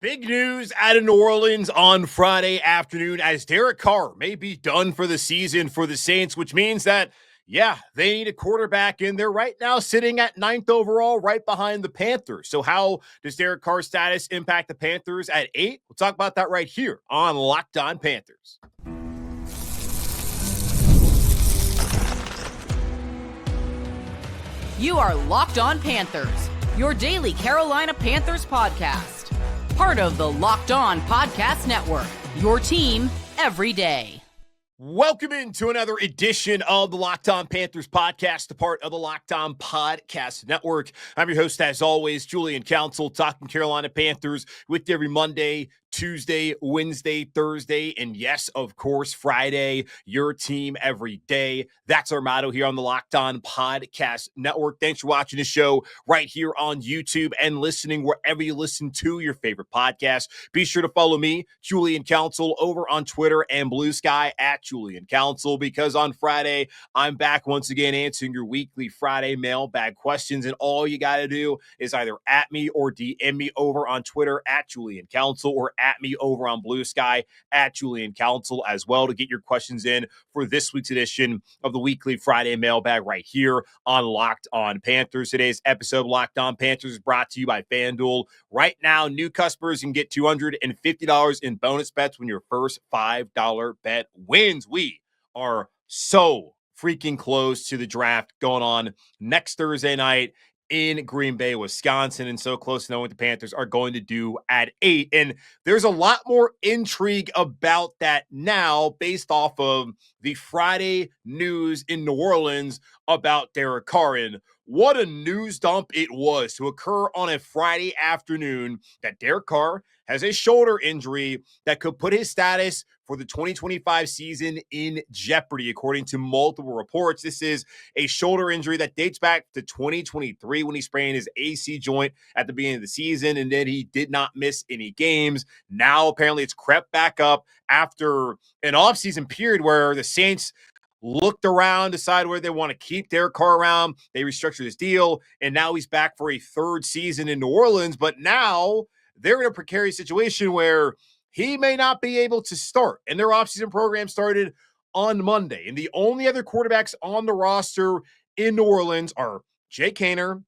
Big news out of New Orleans on Friday afternoon as Derek Carr may be done for the season for the Saints, which means that, they need a quarterback in there right now sitting at 9th overall right behind the Panthers. So how does Derek Carr's status impact the Panthers at 8? We'll talk about that right here on Locked On Panthers. You are Locked On Panthers, your daily Carolina Panthers podcast. Part of the Locked On Podcast Network, your team every day. Welcome into another edition of the Locked On Panthers podcast, a part of the Locked On Podcast Network. I'm your host, as always, Julian Council, talking Carolina Panthers with you every Monday, Tuesday, Wednesday, Thursday, and yes, of course, Friday, your team every day. That's our motto here on the Locked On Podcast Network. Thanks for watching the show right here on YouTube and listening wherever you listen to your favorite podcast. Be sure to follow me, Julian Council, over on Twitter and Blue Sky at Julian Council, because on Friday, I'm back once again answering your weekly Friday mailbag questions, and all you got to do is either at me or DM me over on Twitter at Julian Council or at me over on Blue Sky at Julian Council as well to get your questions in for this week's edition of the weekly Friday mailbag right here on Locked On Panthers. Today's episode of Locked On Panthers is brought to you by FanDuel. Right now, new customers can get $250 in bonus bets when your first $5 bet wins. We are so freaking close to the draft going on next Thursday night in Green Bay, Wisconsin, and so close to knowing what the Panthers are going to do at 8. And there's a lot more intrigue about that now based off of the Friday news in New Orleans about Derek Carr. And what a news dump it was to occur on a Friday afternoon that Derek Carr has a shoulder injury that could put his status for the 2025 season in jeopardy, according to multiple reports. This is a shoulder injury that dates back to 2023 when he sprained his AC joint at the beginning of the season, and then he did not miss any games. Now, apparently, it's crept back up after an offseason period where the Saints looked around, decided whether they want to keep Derek Carr around. They restructured his deal, and now he's back for a third season in New Orleans. But now they're in a precarious situation where he may not be able to start. And their offseason program started on Monday. And the only other quarterbacks on the roster in New Orleans are Jake Haener,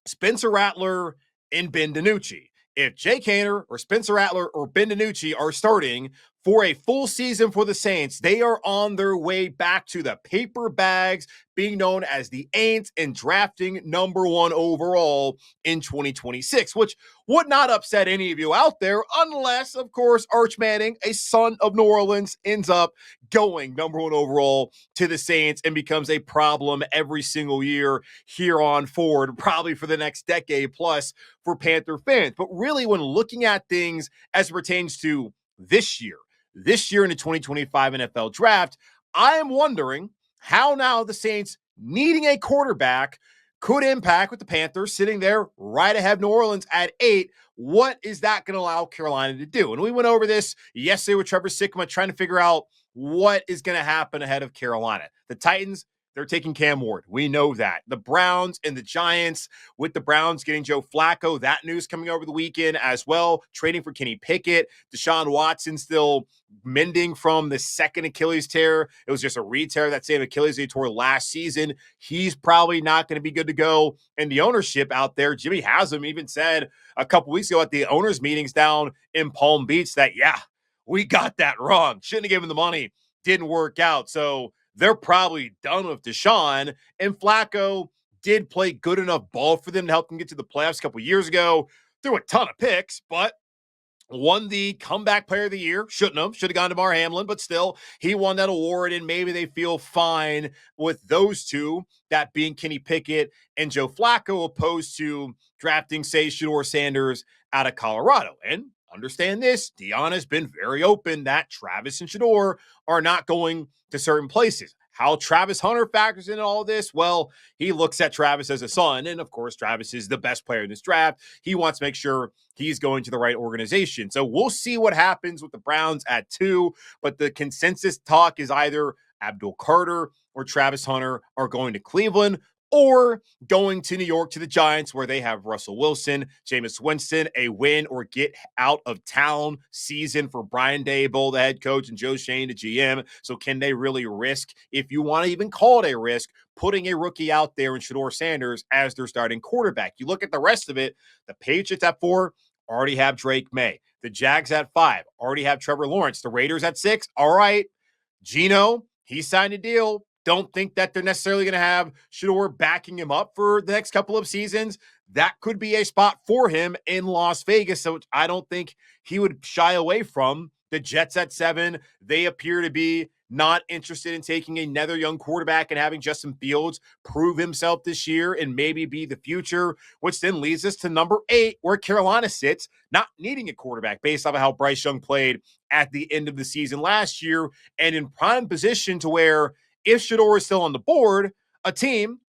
Spencer Rattler, and Ben DiNucci. If Jake Haener or Spencer Rattler or Ben DiNucci are starting for a full season for the Saints, they are on their way back to the paper bags, being known as the Aints, and drafting number 1 overall in 2026, which would not upset any of you out there unless, of course, Arch Manning, a son of New Orleans, ends up going number 1 overall to the Saints and becomes a problem every single year here on forward, probably for the next decade plus for Panther fans. But really, when looking at things as it pertains to this year in the 2025 NFL draft, I am wondering how now the Saints needing a quarterback could impact with the Panthers sitting there right ahead of New Orleans at 8. What is that going to allow Carolina to do? And we went over this yesterday with Trevor Sikkema, trying to figure out what is going to happen ahead of Carolina. The Titans, they're taking Cam Ward. We know that. The Browns and the Giants, with the Browns getting Joe Flacco, that news coming over the weekend as well, trading for Kenny Pickett. Deshaun Watson still mending from the second Achilles tear. It was just a re-tear that same Achilles he tore last season. He's probably not going to be good to go. And the ownership out there, Jimmy Haslam even said a couple weeks ago at the owners' meetings down in Palm Beach that, we got that wrong. Shouldn't have given the money. Didn't work out. So they're probably done with Deshaun. And Flacco did play good enough ball for them to help them get to the playoffs a couple years ago. Threw a ton of picks, but won the comeback player of the year. Should have gone to Mar Hamlin, but still, he won that award, and maybe they feel fine with those two, that being Kenny Pickett and Joe Flacco, opposed to drafting, say, Shedeur Sanders out of Colorado. And understand this, Deion has been very open that Travis and Shedeur are not going to certain places. How Travis Hunter factors into all this? Well, he looks at Travis as a son, and of course, Travis is the best player in this draft. He wants to make sure he's going to the right organization. So we'll see what happens with the Browns at 2, but the consensus talk is either Abdul Carter or Travis Hunter are going to Cleveland. or going to New York to the Giants where they have Russell Wilson, Jameis Winston, a win or get out of town season for Brian Daboll, the head coach, and Joe Shane, the GM. So can they really risk, if you want to even call it a risk, putting a rookie out there in Shedeur Sanders as their starting quarterback? You look at the rest of it, the Patriots at 4 already have Drake May. The Jags at 5 already have Trevor Lawrence. The Raiders at 6, all right. Geno, he signed a deal. Don't think that they're necessarily going to have Shedeur backing him up for the next couple of seasons. That could be a spot for him in Las Vegas, so I don't think he would shy away from. The Jets at 7, they appear to be not interested in taking another young quarterback and having Justin Fields prove himself this year and maybe be the future, which then leads us to number 8, where Carolina sits, not needing a quarterback based off of how Bryce Young played at the end of the season last year, and in prime position to where if Shedeur is still on the board, a team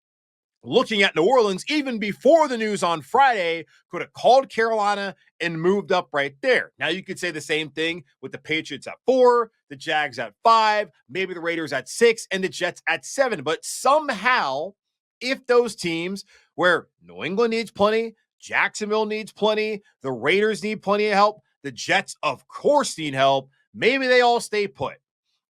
looking at New Orleans, even before the news on Friday, could have called Carolina and moved up right there. Now, you could say the same thing with the Patriots at 4, the Jags at 5, maybe the Raiders at 6, and the Jets at 7. But somehow, if those teams where New England needs plenty, Jacksonville needs plenty, the Raiders need plenty of help, the Jets, of course, need help, maybe they all stay put.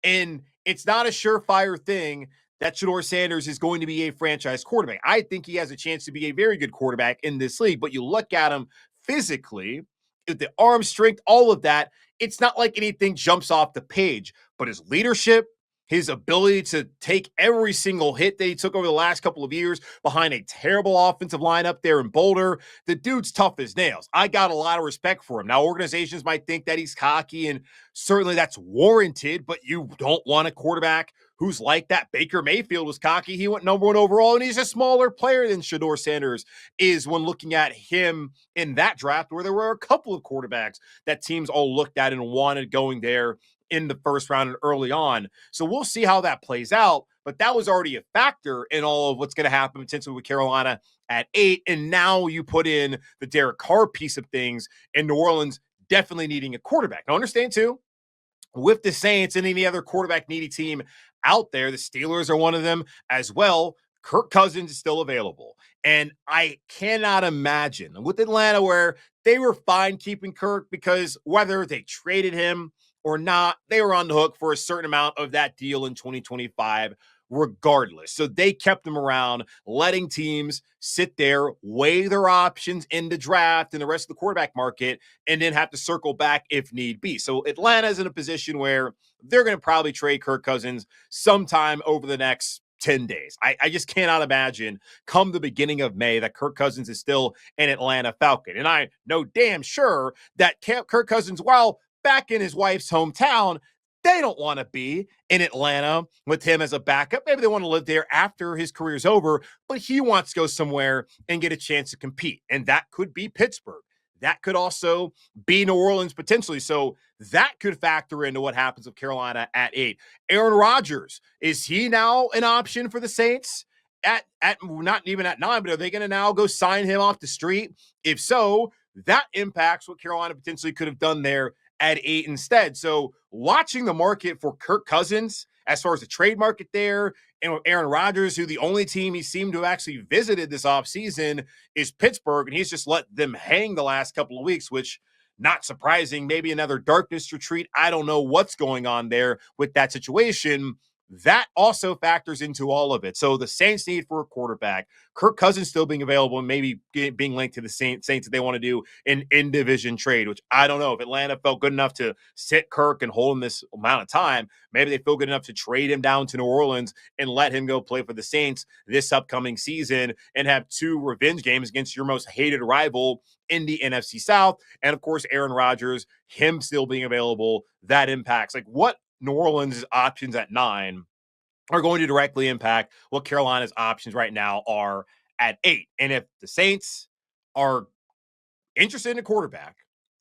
And it's not a surefire thing that Shedeur Sanders is going to be a franchise quarterback. I think he has a chance to be a very good quarterback in this league, but you look at him physically, with the arm strength, all of that, it's not like anything jumps off the page, but his leadership, his ability to take every single hit that he took over the last couple of years behind a terrible offensive line up there in Boulder, the dude's tough as nails. I got a lot of respect for him. Now, organizations might think that he's cocky, and certainly that's warranted, but you don't want a quarterback who's like that. Baker Mayfield was cocky. He went number 1 overall, and he's a smaller player than Shedeur Sanders is when looking at him in that draft, where there were a couple of quarterbacks that teams all looked at and wanted going there in the first round and early on. So we'll see how that plays out, but that was already a factor in all of what's going to happen potentially with Carolina at 8. And now you put in the Derek Carr piece of things, and New Orleans definitely needing a quarterback. Now, understand too, with the Saints and any other quarterback needy team out there, the Steelers are one of them as well. Kirk Cousins is still available. And I cannot imagine with Atlanta where they were fine keeping Kirk because whether they traded him or not, they were on the hook for a certain amount of that deal in 2025 regardless. So they kept him around, letting teams sit there, weigh their options in the draft and the rest of the quarterback market, and then have to circle back if need be. So Atlanta's in a position where they're going to probably trade Kirk Cousins sometime over the next 10 days. I just cannot imagine come the beginning of May that Kirk Cousins is still an Atlanta Falcon. And I know damn sure that Kirk Cousins, while back in his wife's hometown, they don't want to be in Atlanta with him as a backup. Maybe they want to live there after his career's over, but he wants to go somewhere and get a chance to compete. And that could be Pittsburgh. That could also be New Orleans potentially. So that could factor into what happens with Carolina at 8. Aaron Rodgers, is he now an option for the Saints? At not even at 9, but are they going to now go sign him off the street? If so, that impacts what Carolina potentially could have done there at 8 instead. So watching the market for Kirk Cousins as far as the trade market there, and with Aaron Rodgers, who the only team he seemed to have actually visited this offseason is Pittsburgh, and he's just let them hang the last couple of weeks, which not surprising, maybe another darkness retreat. I don't know what's going on there with that situation. That also factors into all of it. So the Saints need for a quarterback, Kirk Cousins still being available and maybe being linked to the Saints that they want to do an in-division trade, which I don't know if Atlanta felt good enough to sit Kirk and hold him this amount of time. Maybe they feel good enough to trade him down to New Orleans and let him go play for the Saints this upcoming season and have 2 revenge games against your most hated rival in the NFC South. And of course, Aaron Rodgers, him still being available, that impacts like what New Orleans' options at 9 are going to directly impact what Carolina's options right now are at 8. And if the Saints are interested in a quarterback,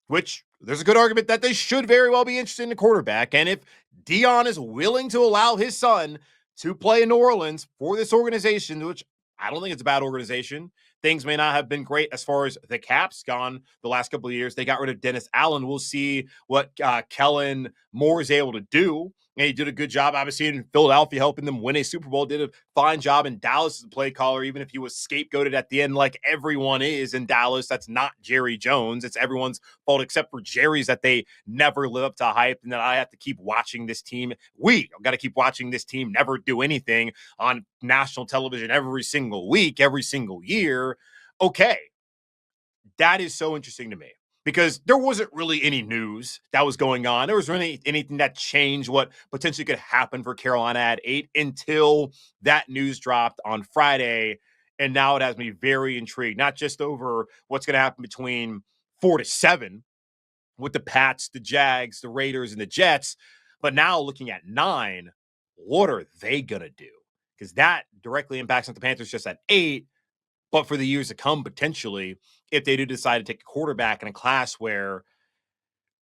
which there's a good argument that they should very well be interested in a quarterback, and if Dion is willing to allow his son to play in New Orleans for this organization, which I don't think it's a bad organization. Things may not have been great as far as the cap's gone the last couple of years. They got rid of Dennis Allen. We'll see what Kellen Moore is able to do And he did a good job, obviously, in Philadelphia, helping them win a Super Bowl. Did a fine job in Dallas as a play caller, even if he was scapegoated at the end, like everyone is in Dallas. That's not Jerry Jones. It's everyone's fault except for Jerry's that they never live up to hype, and that I have to keep watching this team. We got to keep watching this team never do anything on national television every single week, every single year. Okay, that is so interesting to me, because there wasn't really any news that was going on. There was really anything that changed what potentially could happen for Carolina at 8 until that news dropped on Friday. And now it has me very intrigued, not just over what's going to happen between 4 to 7 with the Pats, the Jags, the Raiders, and the Jets, but now looking at 9, what are they going to do? Because that directly impacts not the Panthers just at 8, but for the years to come, potentially, if they do decide to take a quarterback in a class where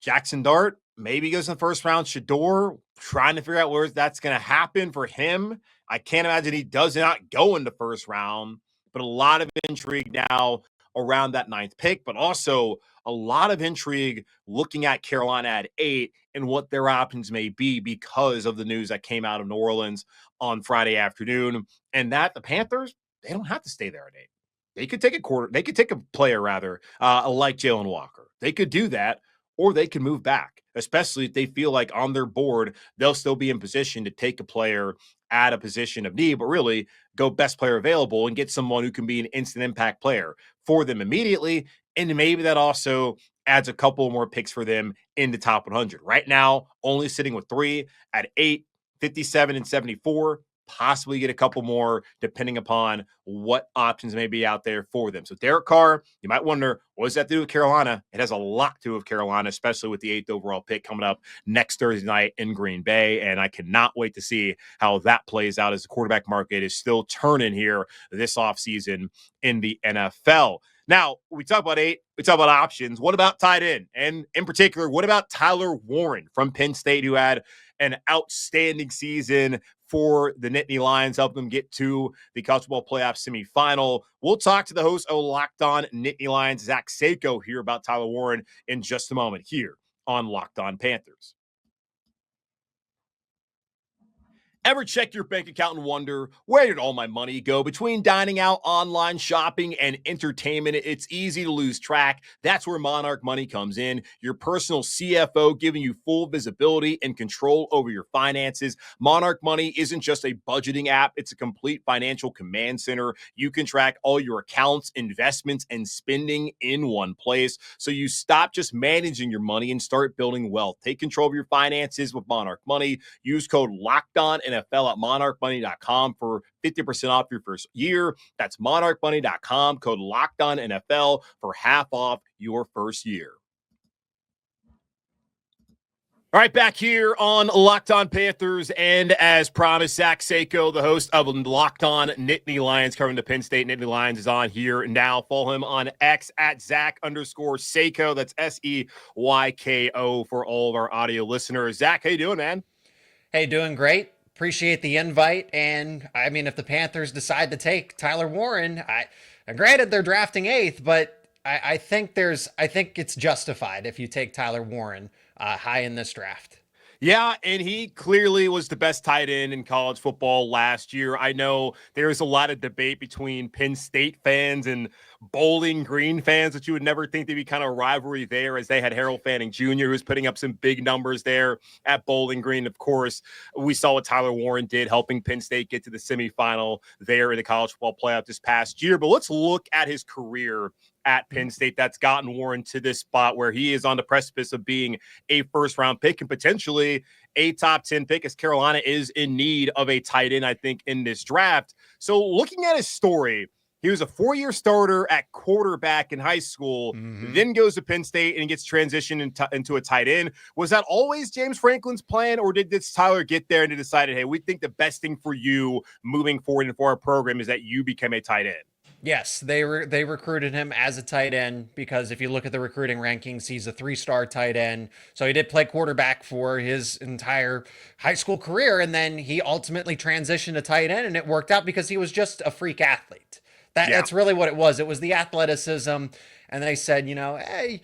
Jackson Dart maybe goes in the first round, Shador, trying to figure out where that's going to happen for him. I can't imagine he does not go in the first round, but a lot of intrigue now around that 9th pick, but also a lot of intrigue looking at Carolina at 8 and what their options may be because of the news that came out of New Orleans on Friday afternoon, and that the Panthers, they don't have to stay there at 8. They could take a player rather, like Jalen Walker. They could do that, or they can move back, especially if they feel like on their board, they'll still be in position to take a player at a position of need, but really go best player available and get someone who can be an instant impact player for them immediately. And maybe that also adds a couple more picks for them in the top 100. Right now, only sitting with 3 at 8, 57, and 74. Possibly get a couple more depending upon what options may be out there for them. So Derek Carr, you might wonder, what does that do with Carolina? It has a lot to do with Carolina, especially with the 8th overall pick coming up next Thursday night in Green Bay. And I cannot wait to see how that plays out as the quarterback market is still turning here this offseason in the NFL. Now, we talk about 8, we talk about options. What about tight end? And in particular, what about Tyler Warren from Penn State, who had an outstanding season for the Nittany Lions, help them get to the college football playoff semifinal. We'll talk to the host of Locked On Nittany Lions, Zach Seyko, here about Tyler Warren in just a moment here on Locked On Panthers. Ever check your bank account and wonder, where did all my money go? Between dining out, online shopping, and entertainment, it's easy to lose track. That's where Monarch Money comes in, your personal CFO, giving you full visibility and control over your finances. Monarch Money isn't just a budgeting app, it's a complete financial command center. You can track all your accounts, investments, and spending in one place, so you stop just managing your money and start building wealth. Take control of your finances with Monarch Money. Use code LOCKEDON NFL at monarchmoney.com for 50% off your first year. That's monarchmoney.com, code LOCKEDON NFL for half off your first year. All right, back here on Locked On Panthers, and as promised, Zach Seyko, the host of Locked On Nittany Lions, covering the Penn State Nittany Lions, is on here now. Follow him on X at Zach_Seyko. That's Seyko for all of our audio listeners. Zach, how you doing, man? Hey, doing great. Appreciate the invite. And I mean, if the Panthers decide to take Tyler Warren, granted they're drafting 8th, but I think it's justified if you take Tyler Warren high in this draft. Yeah, and he clearly was the best tight end in college football last year. I know there's a lot of debate between Penn State fans and Bowling Green fans, that you would never think there'd be kind of rivalry there, as they had Harold Fanning Jr., who was putting up some big numbers there at Bowling Green. Of course, we saw what Tyler Warren did, helping Penn State get to the semifinal there in the college football playoff this past year. But let's look at his career at Penn State that's gotten Warren to this spot where he is on the precipice of being a first-round pick and potentially a top 10 pick, as Carolina is in need of a tight end, I think, in this draft. So looking at his story, he was a 4-year starter at quarterback in high school, then goes to Penn State and gets transitioned into a tight end. Was that always James Franklin's plan, or did this Tyler get there and decided, hey, we think the best thing for you moving forward and for our program is that you become a tight end? Yes, they recruited him as a tight end, because if you look at the recruiting rankings, he's a 3-star tight end. So he did play quarterback for his entire high school career, and then he ultimately transitioned to tight end, and it worked out because he was just a freak athlete. That's really what it was. It was the athleticism. And they said, hey,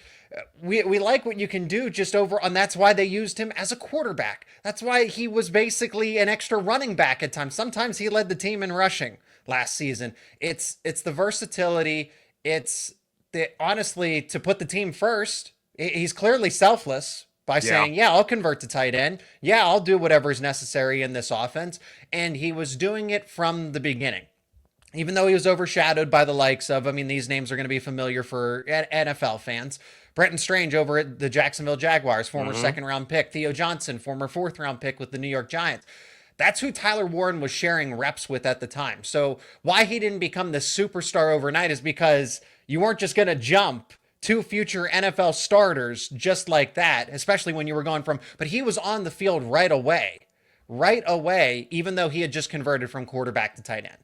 we like what you can do just over, and that's why they used him as a quarterback. That's why he was basically an extra running back at times. Sometimes he led the team in rushing last season. It's the versatility. It's the, honestly, to put the team first. He's clearly selfless by saying, yeah, I'll convert to tight end. Yeah, I'll do whatever is necessary in this offense. And he was doing it from the beginning. Even though he was overshadowed by the likes of, I mean, these names are going to be familiar for NFL fans. Brenton Strange over at the Jacksonville Jaguars, former second-round pick. Theo Johnson, former fourth-round pick with the New York Giants. That's who Tyler Warren was sharing reps with at the time. So why he didn't become the superstar overnight is because you weren't just going to jump two future NFL starters just like that, especially when you were going from, but he was on the field right away, even though he had just converted from quarterback to tight end.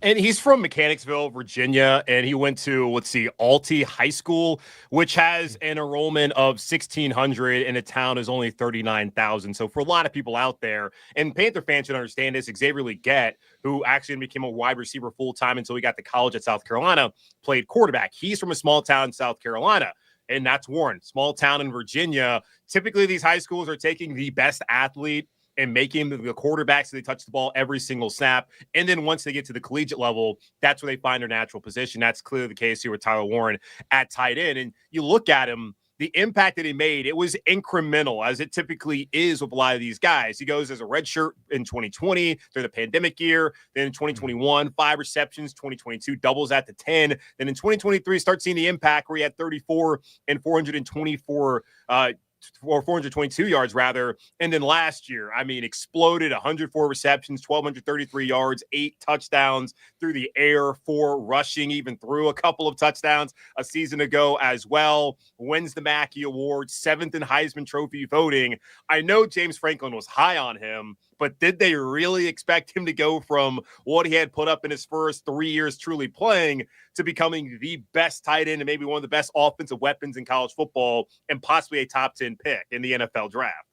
And he's from Mechanicsville, Virginia, and he went to, Alty High School, which has an enrollment of 1,600, and a town is only 39,000. So for a lot of people out there, and Panther fans should understand this, Xavier Legette, who actually became a wide receiver full-time until he got to college at South Carolina, played quarterback. He's from a small town in South Carolina, and that's Warren, small town in Virginia. Typically, these high schools are taking the best athlete and making the quarterbacks so they touch the ball every single snap. And then once they get to the collegiate level, that's where they find their natural position. That's clearly the case here with Tyler Warren at tight end. And you look at him, the impact that he made, it was incremental, as it typically is with a lot of these guys. He goes as a redshirt in 2020 during the pandemic year. Then in 2021, 5 receptions, 2022 doubles that to 10. Then in 2023, start seeing the impact where he had 34 and 422 yards rather. And then last year, exploded, 104 receptions, 1,233 yards, 8 touchdowns through the air, 4 rushing, even threw a couple of touchdowns a season ago as well. Wins the Mackey Award, 7th in Heisman Trophy voting. I know James Franklin was high on him, but did they really expect him to go from what he had put up in his first 3 years truly playing to becoming the best tight end and maybe one of the best offensive weapons in college football and possibly a top 10 pick in the NFL draft?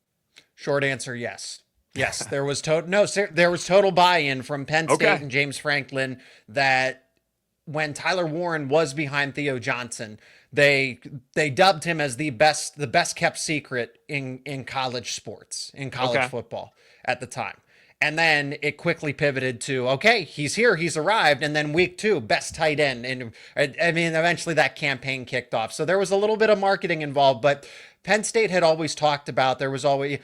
Short answer, yes. Yes, there was total buy-in from Penn State and James Franklin that when Tyler Warren was behind Theo Johnson, they dubbed him as the best kept secret in college sports, in college football at the time. And then it quickly pivoted to, okay, he's here, he's arrived. And then week 2, best tight end. And eventually that campaign kicked off. So there was a little bit of marketing involved, but Penn State had always talked about, there was always,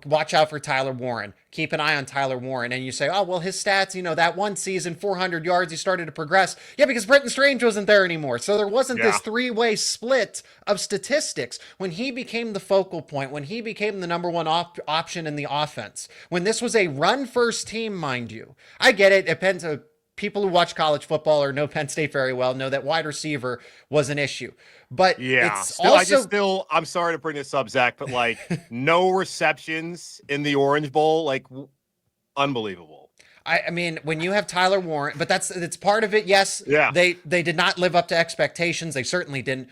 watch out for Tyler Warren. Keep an eye on Tyler Warren. And you say, oh, well, his stats, that one season, 400 yards, he started to progress. Yeah, because Brenton Strange wasn't there anymore. So there wasn't this 3-way split of statistics. When he became the focal point, when he became the number one option in the offense, when this was a run-first team, mind you. I get it. It depends on people who watch college football or know Penn State very well know that wide receiver was an issue. But it's I'm sorry to bring this up, Zach, but no receptions in the Orange Bowl, unbelievable. I mean, when you have Tyler Warren, but it's part of it. Yes, they did not live up to expectations. They certainly didn't.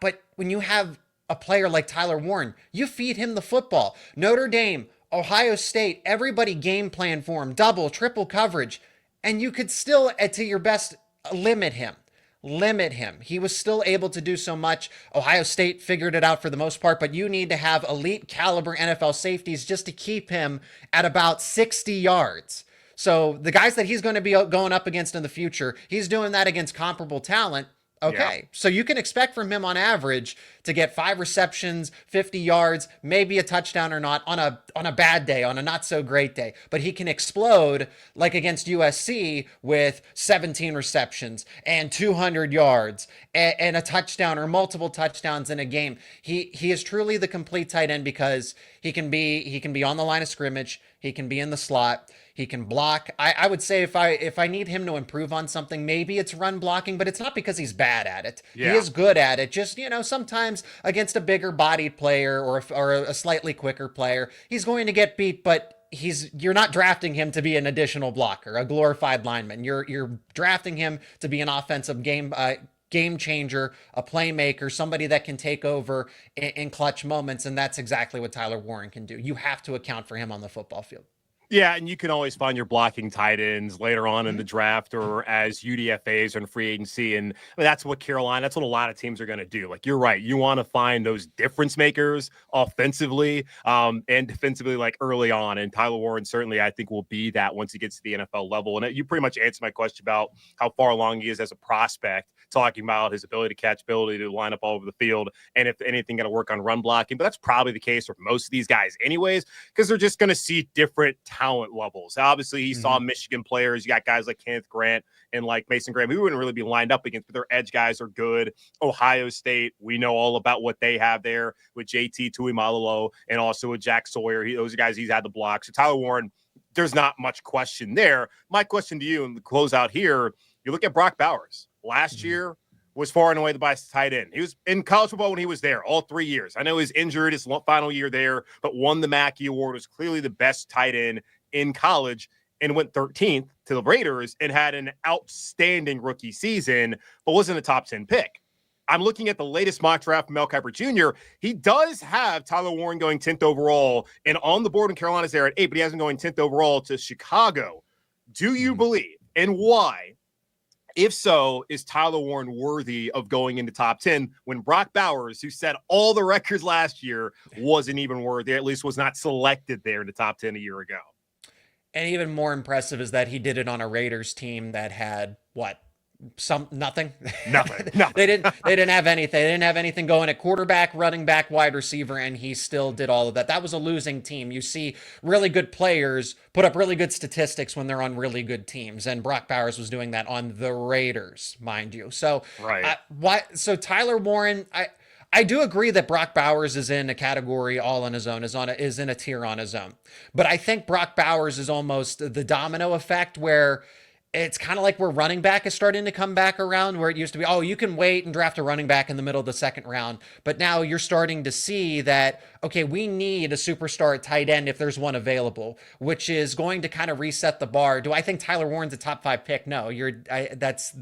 But when you have a player like Tyler Warren, you feed him the football. Notre Dame, Ohio State, everybody game plan for him, double, triple coverage, and you could still, to your best, limit him. He was still able to do so much. Ohio State figured it out for the most part, but you need to have elite caliber NFL safeties just to keep him at about 60 yards. So the guys that he's going to be going up against in the future, he's doing that against comparable talent. Okay, so you can expect from him on average to get 5 receptions, 50 yards, maybe a touchdown or not on a bad day, on a not so great day. But he can explode like against USC with 17 receptions and 200 yards and a touchdown or multiple touchdowns in a game. He is truly the complete tight end because he can be on the line of scrimmage, he can be in the slot. He can block. I would say if I need him to improve on something, maybe it's run blocking, but it's not because he's bad at it. Yeah. He is good at it. Just, sometimes against a bigger bodied player or a slightly quicker player, he's going to get beat, but you're not drafting him to be an additional blocker, a glorified lineman. You're drafting him to be an offensive game changer, a playmaker, somebody that can take over in clutch moments, and that's exactly what Tyler Warren can do. You have to account for him on the football field. Yeah, and you can always find your blocking tight ends later on in the draft or as UDFAs or in free agency. And I mean, that's what a lot of teams are going to do. Like, you're right. You want to find those difference makers offensively and defensively, like early on. And Tyler Warren certainly, I think, will be that once he gets to the NFL level. And you pretty much answered my question about how far along he is as a prospect, talking about his ability to catch, ability to line up all over the field, and if anything, going to work on run blocking. But that's probably the case for most of these guys anyways, because they're just going to see different talent levels. Obviously, he saw Michigan players. You got guys like Kenneth Grant and like Mason Graham, who wouldn't really be lined up against, but their edge guys are good. Ohio State, we know all about what they have there with JT Tuimoloau and also with Jack Sawyer. Those are guys he's had to block. So Tyler Warren, there's not much question there. My question to you and the closeout here, you look at Brock Bowers. Last year was far and away the best tight end. He was in college football when he was there all 3 years. I know he was injured his final year there, but won the Mackey Award, was clearly the best tight end in college, and went 13th to the Raiders and had an outstanding rookie season, but wasn't a top 10 pick. I'm looking at the latest mock draft from Mel Kiper Jr. He does have Tyler Warren going 10th overall and on the board in Carolina's there at 8, but he has him going 10th overall to Chicago. Do you believe, and why, if so, is Tyler Warren worthy of going into top 10 when Brock Bowers, who set all the records last year, wasn't even worthy, at least was not selected there in the top 10 a year ago? And even more impressive is that he did it on a Raiders team that had nothing. They didn't have anything. They didn't have anything going at quarterback, running back, wide receiver, and he still did all of that. That was a losing team. You see really good players put up really good statistics when they're on really good teams, and Brock Bowers was doing that on the Raiders, mind you. So so Tyler Warren, I do agree that Brock Bowers is in a category all on his own, is in a tier on his own. But I think Brock Bowers is almost the domino effect where it's kind of like where running back is starting to come back around, where it used to be, oh, you can wait and draft a running back in the middle of the second round. But now you're starting to see that, okay, we need a superstar at tight end if there's one available, which is going to kind of reset the bar. Do I think Tyler Warren's a top 5 pick? No, that's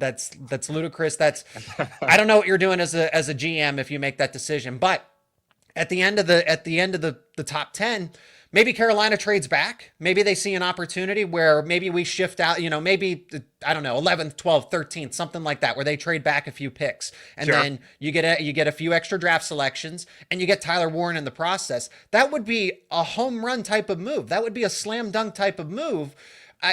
ludicrous. I don't know what you're doing as a GM if you make that decision. But at the end of the top 10, maybe Carolina trades back. Maybe they see an opportunity where maybe we shift out, maybe, I don't know, 11th, 12th, 13th, something like that, where they trade back a few picks. And then you get a few extra draft selections and you get Tyler Warren in the process. That would be a home run type of move. That would be a slam dunk type of move.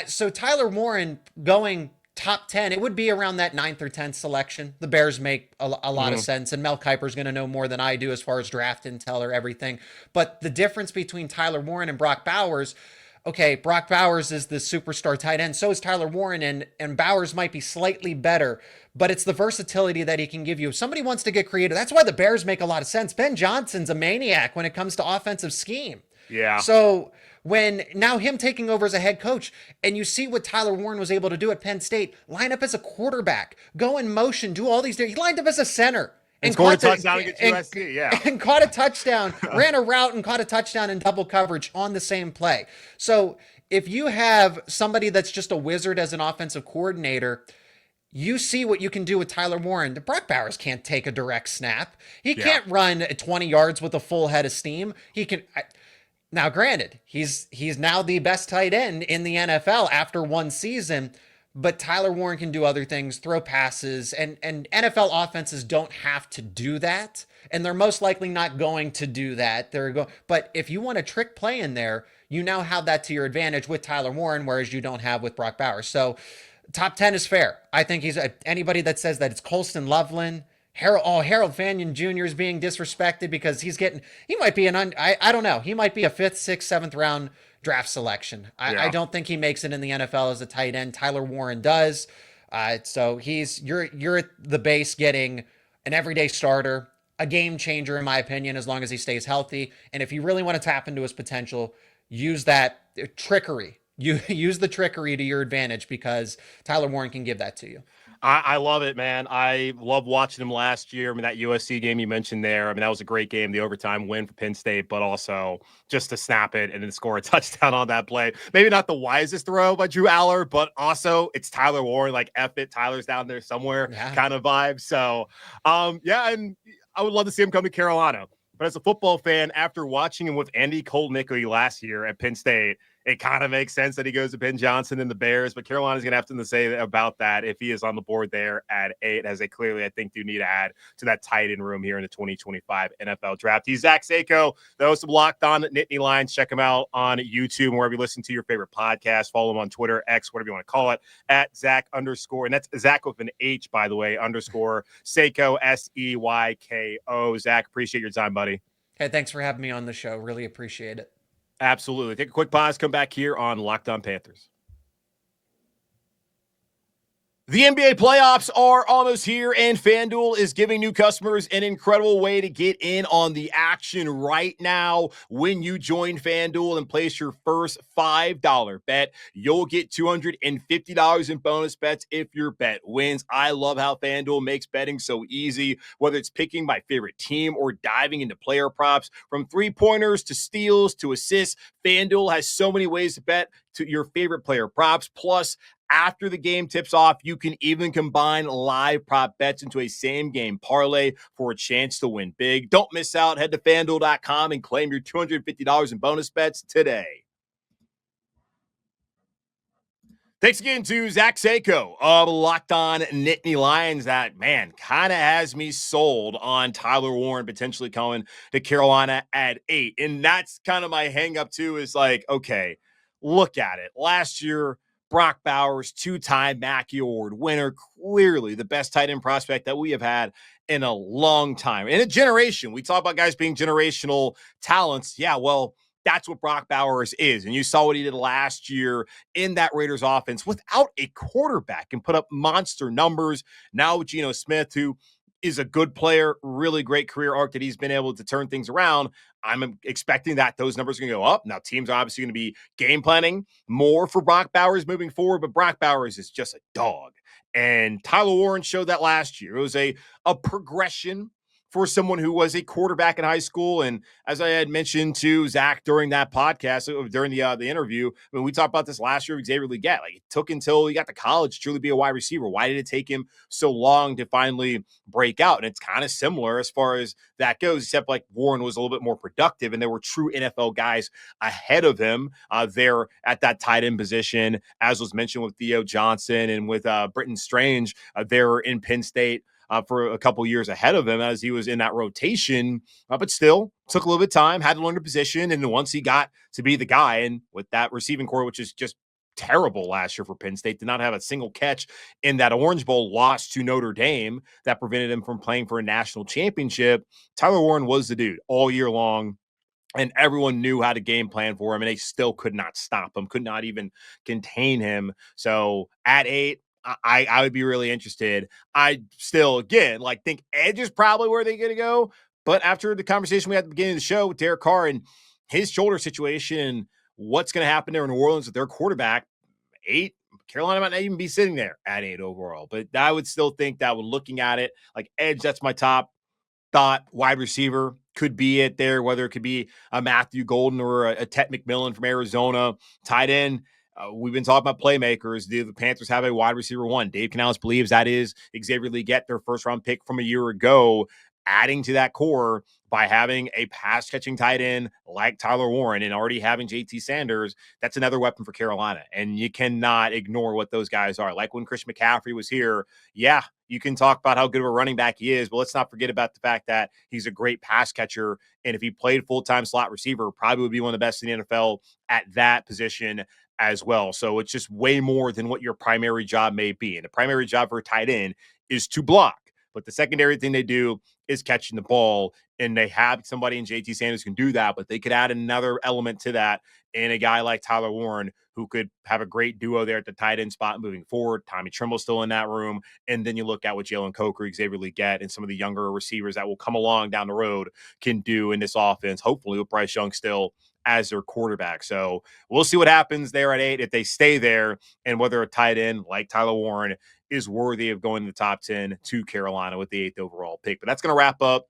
So Tyler Warren going top 10, it would be around that 9th or 10th selection. The Bears make a lot of sense, and Mel Kiper's going to know more than I do as far as draft intel or everything. But the difference between Tyler Warren and Brock Bowers, okay, Brock Bowers is the superstar tight end. So is Tyler Warren, and Bowers might be slightly better, but it's the versatility that he can give you. If somebody wants to get creative, that's why the Bears make a lot of sense. Ben Johnson's a maniac when it comes to offensive scheme. Yeah. So when now him taking over as a head coach, and you see what Tyler Warren was able to do at Penn State, line up as a quarterback, go in motion, do all these things. He lined up as a center. And scored a touchdown against USC, yeah. And caught a touchdown, ran a route and caught a touchdown in double coverage on the same play. So if you have somebody that's just a wizard as an offensive coordinator, you see what you can do with Tyler Warren. Brock Bowers can't take a direct snap. He can't run 20 yards with a full head of steam. He can... Now, granted, he's now the best tight end in the NFL after one season, but Tyler Warren can do other things, throw passes, and NFL offenses don't have to do that, and they're most likely not going to do that. But if you want a trick play in there, you now have that to your advantage with Tyler Warren, whereas you don't have with Brock Bowers. So top 10 is fair. I think anybody that says that it's Colston Loveland, Harold Fanion Jr. is being disrespected because he might be I don't know. He might be a 5th, 6th, 7th round draft selection. I don't think he makes it in the NFL as a tight end. Tyler Warren does. So you're at the base getting an everyday starter, a game changer, in my opinion, as long as he stays healthy. And if you really want to tap into his potential, use that trickery. You use the trickery to your advantage because Tyler Warren can give that to you. I love it, man. I love watching him last year. I mean, that USC game you mentioned there, I mean, that was a great game, the overtime win for Penn State, but also just to snap it and then score a touchdown on that play. Maybe not the wisest throw by Drew Aller, but also it's Tyler Warren, like F it, Tyler's down there somewhere kind of vibe. So, and I would love to see him come to Carolina. But as a football fan, after watching him with Andy Kolnicki last year at Penn State, it kind of makes sense that he goes to Ben Johnson and the Bears, but Carolina's going to have something to say about that if he is on the board there at 8, as they clearly, I think, do need to add to that tight end room here in the 2025 NFL Draft. He's Zach Seyko, the host of Locked On Nittany Lions. Check him out on YouTube and wherever you listen to your favorite podcast. Follow him on Twitter, X, whatever you want to call it, at Zach _, and that's Zach with an H, by the way, _ Seyko, Seyko. Zach, appreciate your time, buddy. Hey, thanks for having me on the show. Really appreciate it. Absolutely. Take a quick pause. Come back here on Locked On Panthers. The NBA playoffs are almost here, and FanDuel is giving new customers an incredible way to get in on the action right now. When you join FanDuel and place your first $5 bet, you'll get $250 in bonus bets if your bet wins. I love how FanDuel makes betting so easy, whether it's picking my favorite team or diving into player props. From three-pointers to steals to assists, FanDuel has so many ways to bet to your favorite player props. Plus, after the game tips off, you can even combine live prop bets into a same-game parlay for a chance to win big. Don't miss out. Head to FanDuel.com and claim your $250 in bonus bets today. Thanks again to Zach Seyko of Locked On Nittany Lions. That, man, kind of has me sold on Tyler Warren potentially coming to Carolina at 8. And that's kind of my hang-up, too, is like, okay, look at it. Last year, Brock Bowers, 2-time Mackey Award winner, clearly the best tight end prospect that we have had in a long time. In a generation, we talk about guys being generational talents. Yeah, well, that's what Brock Bowers is. And you saw what he did last year in that Raiders offense without a quarterback and put up monster numbers. Now with Geno Smith, who is a good player, really great career arc that he's been able to turn things around. I'm expecting that those numbers are going to go up. Now, teams are obviously going to be game planning more for Brock Bowers moving forward, but Brock Bowers is just a dog. And Tyler Warren showed that last year. It was a progression for someone who was a quarterback in high school. And as I had mentioned to Zach during that podcast, during the interview, when we talked about this last year, Xavier Legette, like it took until he got to college to truly be a wide receiver. Why did it take him so long to finally break out? And it's kind of similar as far as that goes, except like Warren was a little bit more productive and there were true NFL guys ahead of him there at that tight end position, as was mentioned with Theo Johnson and with Britton Strange there in Penn State. For a couple years ahead of him as he was in that rotation, but still took a little bit of time, had to learn the position. And once he got to be the guy, and with that receiving core, which is just terrible last year for Penn State, did not have a single catch in that Orange Bowl loss to Notre Dame that prevented him from playing for a national championship. Tyler Warren was the dude all year long. And everyone knew how to game plan for him, and they still could not stop him, could not even contain him. So at 8, I would be really interested. I still, again, like think edge is probably where they're going to go. But after the conversation we had at the beginning of the show with Derek Carr and his shoulder situation, what's going to happen there in New Orleans with their quarterback, 8, Carolina might not even be sitting there at 8 overall. But I would still think that when looking at it, like edge, that's my top thought. Wide receiver could be it there, whether it could be a Matthew Golden or a Tet McMillan from Arizona. Tight end, we've been talking about playmakers. The Panthers have a wide receiver 1. Dave Canales believes that is Xavier Legette, their first-round pick from a year ago. Adding to that core by having a pass-catching tight end like Tyler Warren and already having JT Sanders, that's another weapon for Carolina. And you cannot ignore what those guys are. Like when Christian McCaffrey was here, yeah, you can talk about how good of a running back he is, but let's not forget about the fact that he's a great pass catcher. And if he played full-time slot receiver, probably would be one of the best in the NFL at that position as well. So it's just way more than what your primary job may be. And the primary job for a tight end is to block. But the secondary thing they do is catching the ball, and they have somebody in JT Sanders who can do that, but they could add another element to that in a guy like Tyler Warren who could have a great duo there at the tight end spot moving forward. Tommy Trimble's still in that room. And then you look at what Jalen Coker, Xavier Legette, and some of the younger receivers that will come along down the road can do in this offense, hopefully with Bryce Young still as their quarterback. So we'll see what happens there at 8 if they stay there, and whether a tight end like Tyler Warren is worthy of going to the top 10 to Carolina with the 8th overall pick. But that's going to wrap up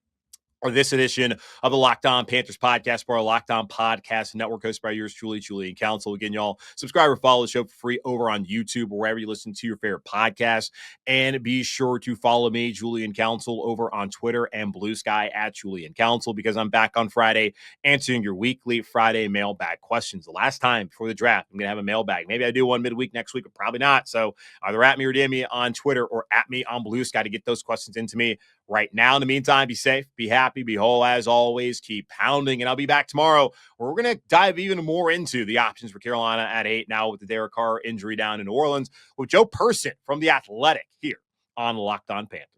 or this edition of the Locked On Panthers podcast for our Locked On Podcast Network, hosted by yours truly, Julian Council. Again, y'all, subscribe or follow the show for free over on YouTube or wherever you listen to your favorite podcast. And be sure to follow me, Julian Council, over on Twitter and Blue Sky at Julian Council, because I'm back on Friday answering your weekly Friday mailbag questions. The last time before the draft, I'm going to have a mailbag. Maybe I do one midweek next week, but probably not. So either at me or DM me on Twitter or at me on Blue Sky to get those questions into me right now. In the meantime, be safe, be happy, be whole as always, keep pounding, and I'll be back tomorrow where we're going to dive even more into the options for Carolina at 8 now with the Derek Carr injury down in New Orleans with Joe Person from The Athletic here on Locked On Panthers.